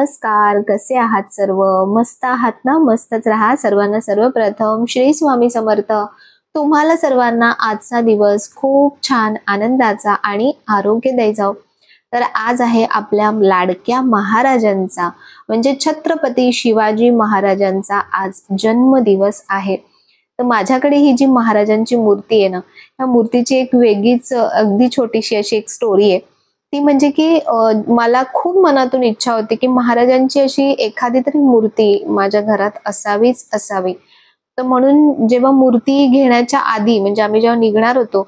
नमस्कार, कसे आहात सर्व? मस्त आहात ना? मस्तच राहा. सर्वांना सर्वप्रथम श्री स्वामी समर्थ. तुम्हाला सर्वांना आजचा दिवस खूप छान आनंदाचा आणि आरोग्यदायी जाओ. तर आज आहे आपल्या लाडक्या महाराजांचा म्हणजे छत्रपती शिवाजी महाराजांचा आज जन्मदिवस आहे. तर माझ्याकडे ही जी महाराजांची मूर्ती आहे ना, त्या मूर्तीची एक वेगळीच अगदी छोटीशी अशी एक स्टोरी आहे. ती म्हणजे की मला खूप मनातून इच्छा होती की महाराजांची अशी एखादी तरी मूर्ती माझ्या घरात असावीच असावी. तर म्हणून जेव्हा मूर्ती घेण्याच्या आधी म्हणजे आम्ही जेव्हा निघणार होतो,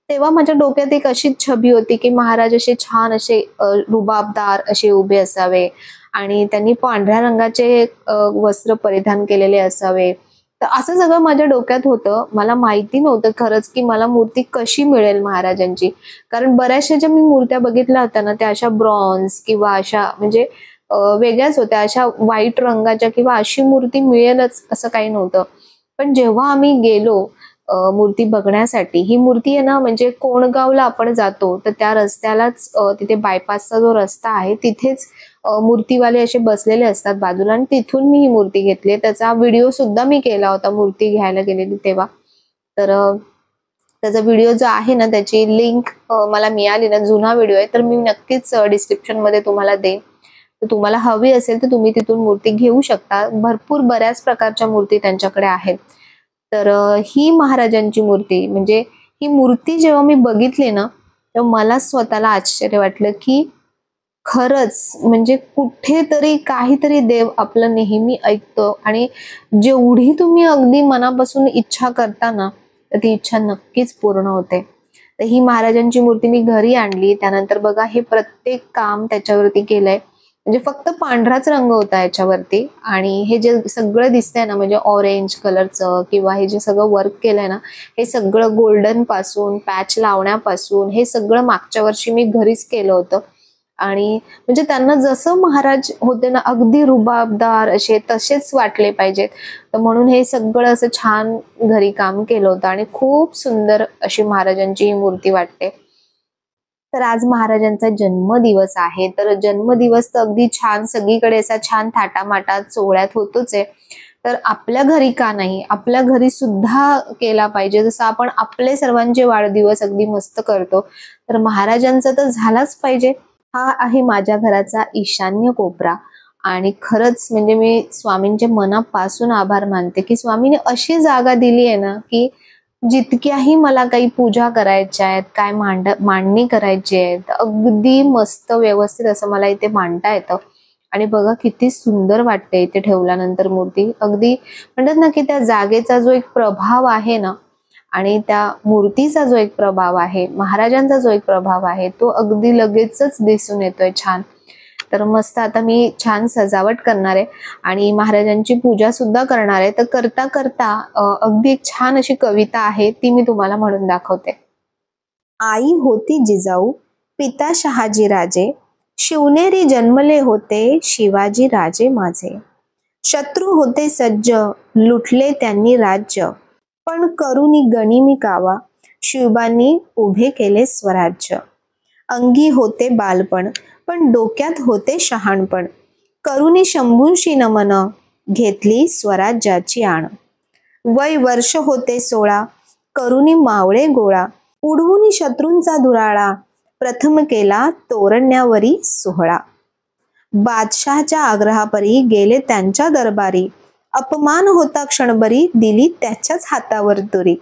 तेव्हा माझ्या डोक्यात एक अशीच छबी होती की महाराज असे छान असे रुबाबदार असे उभे असावे आणि त्यांनी पांढऱ्या रंगाचे वस्त्र परिधान केलेले असावे. तर असं सगळं माझ्या डोक्यात होतं. मला माहिती नव्हतं खरंच की मला मूर्ती कशी मिळेल महाराजांची. कारण बऱ्याचशा ज्या मी मूर्त्या बघितल्या होत्या ना, त्या अशा ब्रॉन्झ किंवा अशा म्हणजे वेगळ्याच होत्या. अशा व्हाईट रंगाच्या किंवा अशी मूर्ती मिळेलच असं काही नव्हतं. पण जेव्हा आम्ही गेलो मूर्ती बघण्यासाठी, ही मूर्ती आहे ना म्हणजे कोणगावला आपण जातो तर त्या रस्त्यालाच तिथे बायपासचा जो रस्ता आहे तिथेच मूर्तीवाले असे बसलेले असतात बाजूला आणि तिथून मी ही मूर्ती घेतली. त्याचा व्हिडिओ सुद्धा मी केला होता मूर्ती घ्यायला गेलेली तेव्हा. तर त्याचा व्हिडिओ जो आहे ना त्याची लिंक मला मिळाली ना, जुना व्हिडिओ आहे, तर मी नक्कीच डिस्क्रिप्शन मध्ये तुम्हाला देईन. तर तुम्हाला हवी असेल तर तुम्ही तिथून मूर्ती घेऊ शकता. भरपूर बऱ्याच प्रकारच्या मूर्ती त्यांच्याकडे आहेत. तर ही महाराजांची मूर्ती म्हणजे ही मूर्ती जेव्हा मी बघितली ना, तेव्हा मला स्वतःला आश्चर्य वाटलं की खरंच म्हणजे कुठेतरी काहीतरी देव आपलं नेहमी ऐकतो आणि जेवढी तुम्ही अगदी मनापासून इच्छा करता ना, तर ती इच्छा नक्कीच पूर्ण होते. तर ही महाराजांची मूर्ती मी घरी आणली. त्यानंतर बघा हे प्रत्येक काम त्याच्यावरती केलंय. म्हणजे फक्त पांढराच रंग होता याच्यावरती आणि हे जे सगळं दिसतंय ना म्हणजे ऑरेंज कलरचं किंवा हे जे सगळं वर्क केलंय ना, हे सगळं गोल्डन पासून पॅच लावण्यापासून हे सगळं मागच्या वर्षी मी घरीच केलं होतं. आणि म्हणजे त्यांना जसं महाराज होते ना अगदी रुबाबदार असे तसेच वाटले पाहिजेत. तर म्हणून हे सगळं असं छान घरी काम केलं होतं आणि खूप सुंदर अशी महाराजांची ही मूर्ती वाटते. तर आज महाराजांचा जन्मदिवस आहे. तर जन्मदिवस तर अगदी छान सगळीकडे असा छान थाटामाटात सोहळ्यात होतोच आहे. तर आपल्या घरी का नाही, आपल्या घरी सुद्धा केला पाहिजे. जसं आपण आपले सर्वांचे वाढदिवस अगदी मस्त करतो, तर महाराजांचा तर झालाच पाहिजे. हा आहे माझ्या घराचा ईशान्य कोपरा आणि खरंच म्हणजे मी स्वामींचे मनापासून आभार मानते की स्वामीने अशी जागा दिली आहे ना की जितक्याही मला काही पूजा करायच्या आहेत, काय मांडणी करायची आहे, अगदी मस्त व्यवस्थित असं मला इथे मांडता येतं. आणि बघा किती सुंदर वाटते इथे ठेवल्यानंतर मूर्ती. अगदी म्हणतात ना की त्या जागेचा जो एक प्रभाव आहे ना आणि त्या मूर्तीचा जो एक प्रभाव आहे, महाराजांचा जो एक प्रभाव आहे, तो अगदी लगेचच दिसून येतोय छान. तर मस्त आता मी छान सजावट करणार आहे आणि महाराजांची पूजा सुद्धा करणार आहे. तर करता करता अगदी एक छान अशी कविता आहे, ती मी तुम्हाला म्हणून दाखवते. आई होती जिजाऊ, पिता शहाजी राजे, शिवनेरी जन्मले होते शिवाजी राजे माझे. शत्रू होते सज्ज, लुटले त्यांनी राज्य, पण करुणी गनिमी कावा, शिवबांनी उभे केले स्वराज्य. अंगी होते बालपण, पण डोक्यात होते शहाणपण, करुणी शंभूंशी नमन, घेतली स्वराज्याची आण. वय वर्ष होते 16, करुणी मावळे गोळा, उडवून शत्रूंचा धुराळा, प्रथम केला तोरण्यावरी सोहळा. बादशहाच्या आग्रहापरी गेले त्यांच्या दरबारी, अपमान होता क्षणभरी, दिली त्याच्याच हातावर तुरी.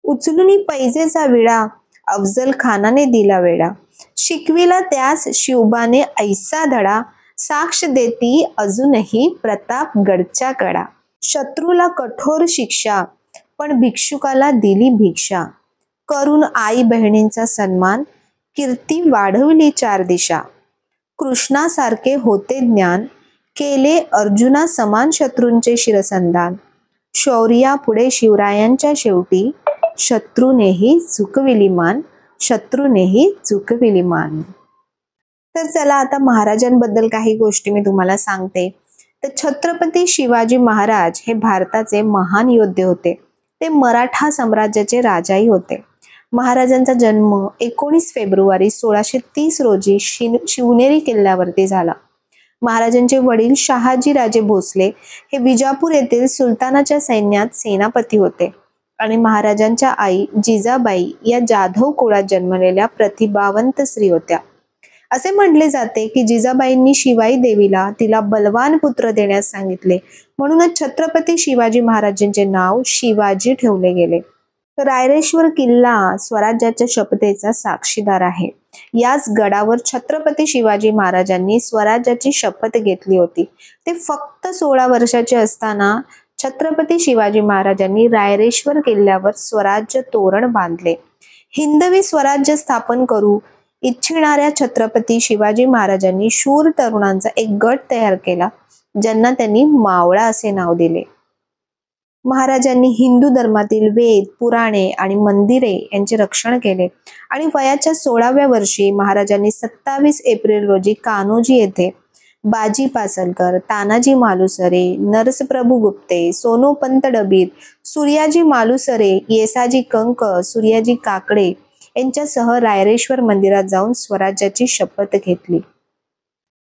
उचलून पैजेचा विडा, अफजल खानाने दिला वेडा, शिकविला त्यास शिवबाने ऐसा धडा, साक्ष देती अजूनही प्रतापगडच्या कडा. शत्रूला कठोर शिक्षा, पण भिक्षुकाला दिली भिक्षा, करून आई बहिणींचा सन्मान, कीर्ती वाढवली चार दिशा. कृष्णासारखे होते ज्ञान, केले अर्जुना समान शत्रूंचे शिरसंधान. शौर्यापुढे शिवरायांच्या शेवटी, शत्रूनेही झुकविली मान, शत्रूनेही झुकविली मान. तर चला आता महाराजांबद्दल काही गोष्टी मी तुम्हाला सांगते. तर छत्रपती शिवाजी महाराज हे भारताचे महान योद्धे होते. ते मराठा साम्राज्याचे राजाही होते. महाराजांचा जन्म 19 फेब्रुवारी 1630 रोजी शिवनेरी किल्ल्यावरती झाला. महाराजांचे वडील शहाजी राजे भोसले हे विजापूर येथील सुलतानाच्या सैन्यात सेनापती होते आणि महाराजांच्या आई जिजाबाई या जाधव कुळात जन्मलेल्या प्रतिभावंत स्त्री होत्या. असे म्हटले जाते की जिजाबाईंनी शिवाई देवीला तिला बलवान पुत्र देण्यास सांगितले, म्हणूनच छत्रपती शिवाजी महाराजांचे नाव शिवाजी ठेवले गेले. रायरेश्वर किल्ला स्वराज्याच्या शपथेचा साक्षीदार आहे. याच गडावर छत्रपती शिवाजी महाराजांनी स्वराज्याची शपथ घेतली होती. ते फक्त 16 वर्षाचे असताना छत्रपती शिवाजी महाराजांनी रायरेश्वर किल्ल्यावर स्वराज्य तोरण बांधले. हिंदवी स्वराज्य स्थापन करू इच्छिणाऱ्या छत्रपती शिवाजी महाराजांनी शूर तरुणांचा एक गट तयार केला, ज्यांना त्यांनी मावळा असे नाव दिले. महाराजांनी हिंदू धर्मातील वेद, पुराणे आणि मंदिरे यांचे रक्षण केले आणि वयाच्या 16व्या वर्षी महाराजांनी 27 एप्रिल रोजी कान्होजी येथे बाजी पासलकर, तानाजी मालुसरे, नरसप्रभू गुप्ते, सोनोपंत डबीर, सूर्याजी मालुसरे, येसाजी कंक, सूर्याजी काकडे यांच्यासह रायरेश्वर मंदिरात जाऊन स्वराज्याची शपथ घेतली.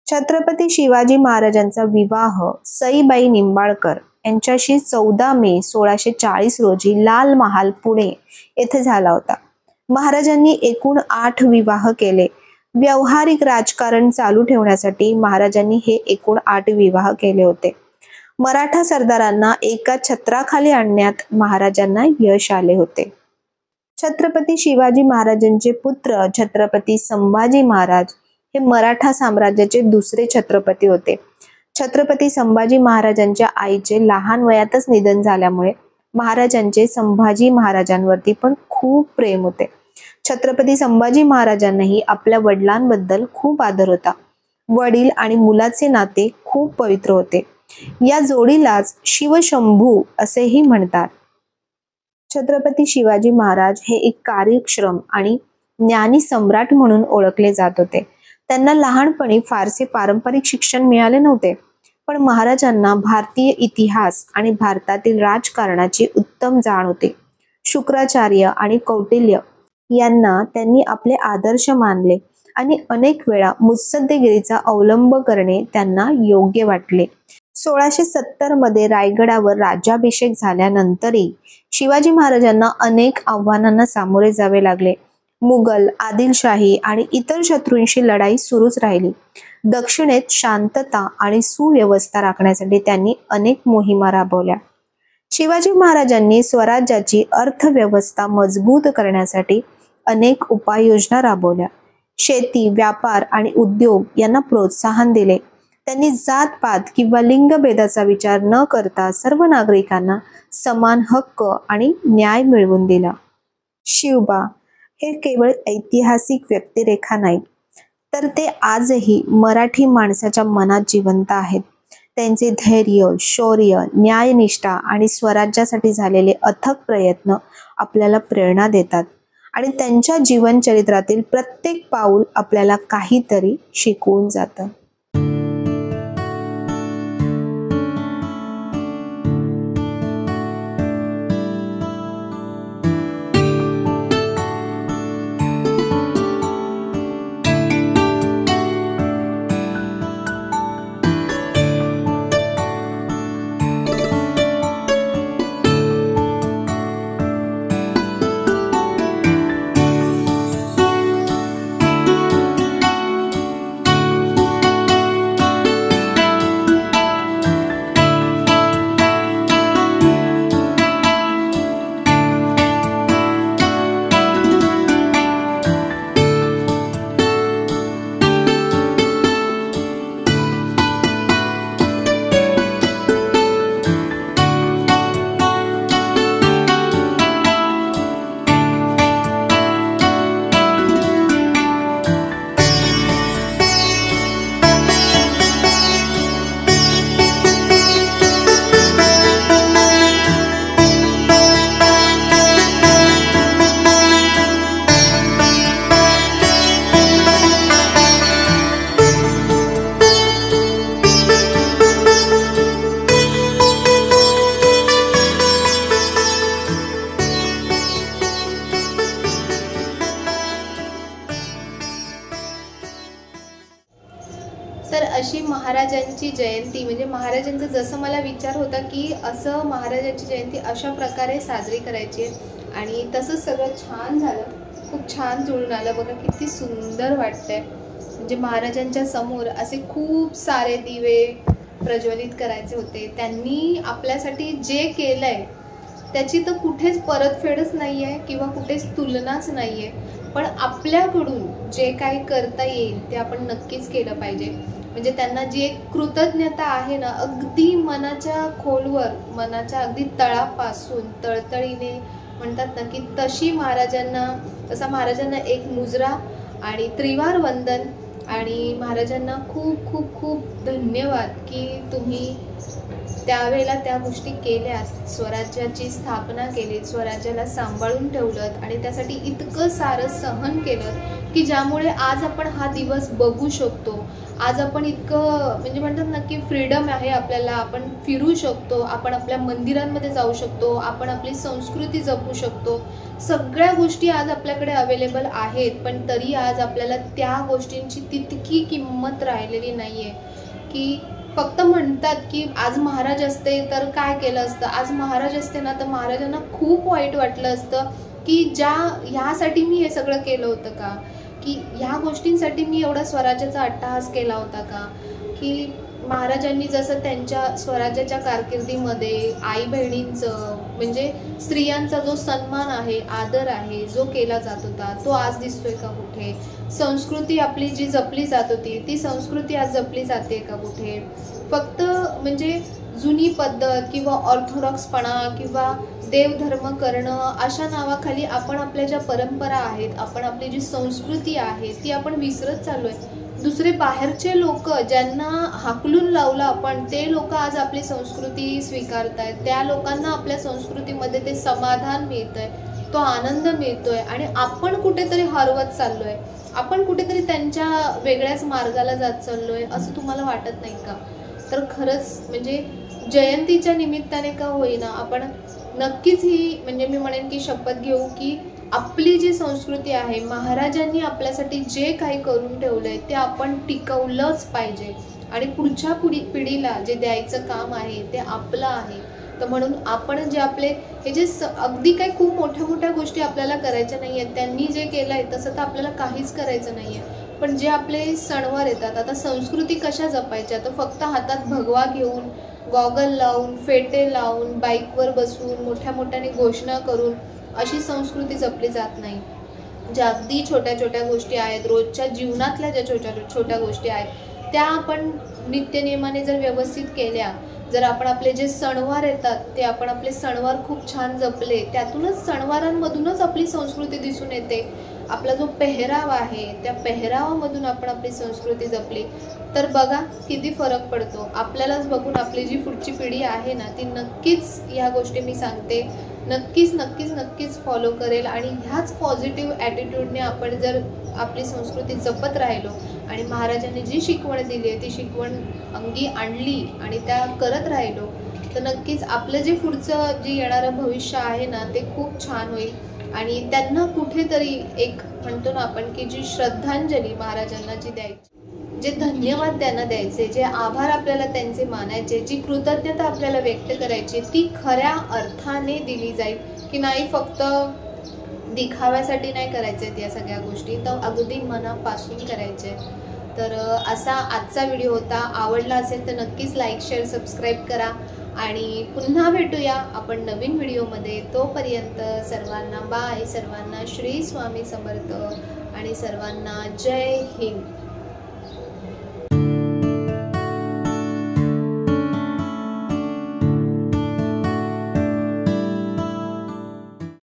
छत्रपती शिवाजी महाराजांचा विवाह सईबाई निंबाळकर यांच्याशी 14 मे 1640 रोजी लाल महाल पुणे येथे झाला होता. महाराजांनी एकूण 8 विवाह केले. व्यावहारिक राजकारण चालू ठेवण्यासाठी महाराजांनी हे एकूण 8 विवाह केले होते. मराठा सरदारांना एका छत्राखाली आणण्यात महाराजांना यश आले होते. छत्रपती शिवाजी महाराजांचे पुत्र छत्रपती संभाजी महाराज हे मराठा साम्राज्याचे दुसरे छत्रपती होते. छत्रपती संभाजी महाराजांच्या आईचे लहान वयातच निधन झाल्यामुळे महाराजांचे संभाजी महाराजांवरती पण खूप प्रेम होते. छत्रपती संभाजी महाराजांनाही आपल्या वडिलांबद्दल खूप आदर होता. वडील आणि मुलाचे नाते खूप पवित्र होते. या जोडीलाच शिवशंभू असेही म्हणतात. छत्रपती शिवाजी महाराज हे एक कार्यक्षम आणि ज्ञानी सम्राट म्हणून ओळखले जात होते. त्यांना लहानपणी फारसे पारंपरिक शिक्षण मिळाले नव्हते, पण महाराजांना भारतीय इतिहास आणि भारतातील राजकारणाची उत्तम जाण होती. शुक्राचार्य आणि कौटिल्य यांना त्यांनी आपले आदर्श मानले आणि अनेक वेळा मुत्सद्देगिरीचा अवलंब करणे त्यांना योग्य वाटले. 1670 मध्ये रायगडावर राज्याभिषेक झाल्यानंतरही शिवाजी महाराजांना अनेक आव्हानांना सामोरे जावे लागले. मुघल, आदिलशाही आणि इतर शत्रूंशी लढाई सुरूच राहिली. दक्षिणेत शांतता आणि सुव्यवस्था राखण्यासाठी त्यांनी अनेक मोहिमा राबवल्या. शिवाजी महाराजांनी स्वराज्याची अर्थव्यवस्था मजबूत करण्यासाठी अनेक उपाययोजना राबवल्या. शेती, व्यापार आणि उद्योग यांना प्रोत्साहन दिले. त्यांनी जातपात किंवा लिंगभेदाचा विचार न करता सर्व नागरिकांना समान हक्क आणि न्याय मिळवून दिला. शिवबा हे केवळ ऐतिहासिक व्यक्तिरेखा नाहीत, तर ते आजही मराठी माणसाच्या मनात जिवंत आहेत. त्यांचे धैर्य, शौर्य, न्यायनिष्ठा आणि स्वराज्यासाठी झालेले अथक प्रयत्न आपल्याला प्रेरणा देतात आणि त्यांच्या जीवनचरित्रातील प्रत्येक पाऊल आपल्याला काहीतरी शिकवून जातं. महाराजांची जयंती म्हणजे महाराजांचा जसं मला विचार होता की असं महाराजांची जयंती अशा प्रकारे साजरी करायची आणि तसंच सगळं छान झालं, खूप छान जुळून आलं बघा, किती सुंदर वाटतंय। म्हणजे महाराजांच्या समोर असे खूप सारे दिवे प्रज्वलित करायचे होते। त्यांनी आपल्यासाठी जे केलंय त्याची तर कुठेच परतफेडच नाही आहे किंवा कुठेच तुलनाच नाही आहे, पण आपल्याकडून जे काही करता येईल ते आपण नक्कीच केलं पाहिजे। म्हणजे त्यांना जी एक कृतज्ञता आहे ना, अगदी मनाच्या खोलवर, मनाच्या अगदी तळापासून तळतळीने म्हणतात ना की तशी महाराजांना एक मुजरा आणि त्रिवार वंदन आणि महाराजांना खूप खूप खूप धन्यवाद की तुम्ही त्यावेळेला त्या गोष्टी केल्यात, स्वराज्याची स्थापना केली, स्वराज्याला सांभाळून ठेवलं आणि त्यासाठी इतकं सारं सहन केलं की ज्यामुळे आज आपण हा दिवस बघू शकतो। आज आपण इतकं म्हणजे म्हणतात ना की फ्रीडम आहे आपल्याला, आपण फिरू शकतो, आपण आपल्या मंदिरांमध्ये जाऊ शकतो, आपण आपली संस्कृती जपू शकतो, सगळ्या गोष्टी आज आपल्याकडे अवेलेबल आहेत। पण तरी आज आपल्याला त्या गोष्टींची तितकी किंमत राहिलेली नाही आहे की फक्त म्हणतात की आज महाराज असते तर काय केलं असतं, आज महाराज असते ना तर महाराजांना खूप वाईट वाटलं असतं की ह्यासाठी मी हे सगळं केलं होतं का, की ह्या गोष्टींसाठी मी एवढा स्वराज्याचा अट्टहास केला होता का, की महाराजांनी जसं त्यांच्या स्वराज्याच्या कारकिर्दीमध्ये आई बहिणींचं म्हणजे स्त्रियांचा जो सन्मान आहे, आदर आहे, जो केला जात होता तो आज दिसतोय का कुठे, संस्कृती आपली जी जपली जात होती ती संस्कृती आज जपली जाते का कुठे, फक्त म्हणजे जुनी पद्धत किंवा ऑर्थोडॉक्सपणा किंवा देवधर्म करणं अशा नावाखाली आपण आपल्या ज्या परंपरा आहेत, आपण आपली जी संस्कृती आहे ती आपण विसरत चाललोय। दुसरे बाहेरचे लोक ज्यांना हाकलून लावलं आपण, ते लोक आज आपली संस्कृती स्वीकारतायत, त्या लोकांना आपल्या संस्कृतीमध्ये ते समाधान मिळतंय, तो आनंद मिळतोय आणि आपण कुठेतरी हरवत चाललोय, आपण कुठेतरी त्यांच्या वेगळ्याच मार्गाला जात चाललोय, असं तुम्हाला वाटत नाही का? तर खरंच म्हणजे जयंतीच्या निमित्ताने का होईना आपण नक्कीच ही म्हणजे मी म्हणेन की शपथ घेऊ की आपली जी संस्कृती आहे, महाराजांनी आपल्यासाठी जे काही करून ठेवलंय ते आपण टिकवलंच पाहिजे आणि पुढच्या पिढीला जे द्यायचं काम आहे ते आपलं आहे। तर म्हणून आपण जे आपले हे जे अगदी काही खूप मोठ्या मोठ्या गोष्टी आपल्याला करायच्या नाही आहेत, त्यांनी जे केलं आहे तसं तर आपल्याला काहीच करायचं नाही आहे, पण जे आपले सणवार येतात, आता संस्कृती कशा जपायच्या, तर फक्त हातात भगवा घेऊन, गॉगल लावून, फेटे लावून, बाईकवर बसून, मोठ्या मोठ्याने घोषणा करून अशी संस्कृती जपली जात नाही। ज्या अगदी छोट्या छोट्या गोष्टी आहेत, रोजच्या जीवनातल्या ज्या छोट्या गोष्टी आहेत त्या आपण नित्यनियमाने जर व्यवस्थित केल्या, जर आपण आपले जे सणवार येतात ते आपण आपले सणवार खूप छान जपले, त्यातूनच सणवारांमधूनच आपली संस्कृती दिसून येते, आपला जो पेहराव आहे त्या पेहरावामधून आपण आपली संस्कृती जपली तर बघा किती फरक पडतो। आपल्यालाच बघून आपली जी पुढची पिढी आहे ना ती नक्कीच ह्या गोष्टी मी सांगते नक्कीच नक्कीच नक्कीच फॉलो करेल आणि ह्याच पॉझिटिव्ह ॲटिट्यूडने आपण जर आपली संस्कृती जपत राहिलो आणि महाराजांनी जी शिकवण दिली आहे ती शिकवण अंगी आणली आणि त्या करत राहिलो तर नक्कीच आपलं जे पुढचं जे येणारं भविष्य आहे ना ते खूप छान होईल आणि त्यांना कुठेतरी एक म्हणतो ना आपण की जी श्रद्धांजली महाराजांना जी द्यायची, जे धन्यवाद त्यांना द्यायचे, जे आभार आपल्याला त्यांचे मानायचे, जी कृतज्ञता आपल्याला व्यक्त करायची ती खऱ्या अर्थाने दिली जाईल की नाही फक्त दिखाव्यासाठी नाही करायचे या सगळ्या गोष्टी, तर अगदी मनापासून करायचे। तर असा आजचा व्हिडिओ होता। आवडला असेल तर नक्कीच लाईक शेअर सबस्क्राईब करा आणि पुन्हा भेटूया आपण नवीन व्हिडिओमध्ये। तोपर्यंत सर्वांना बाय, सर्वांना श्री स्वामी समर्थ आणि सर्वांना जय हिंद।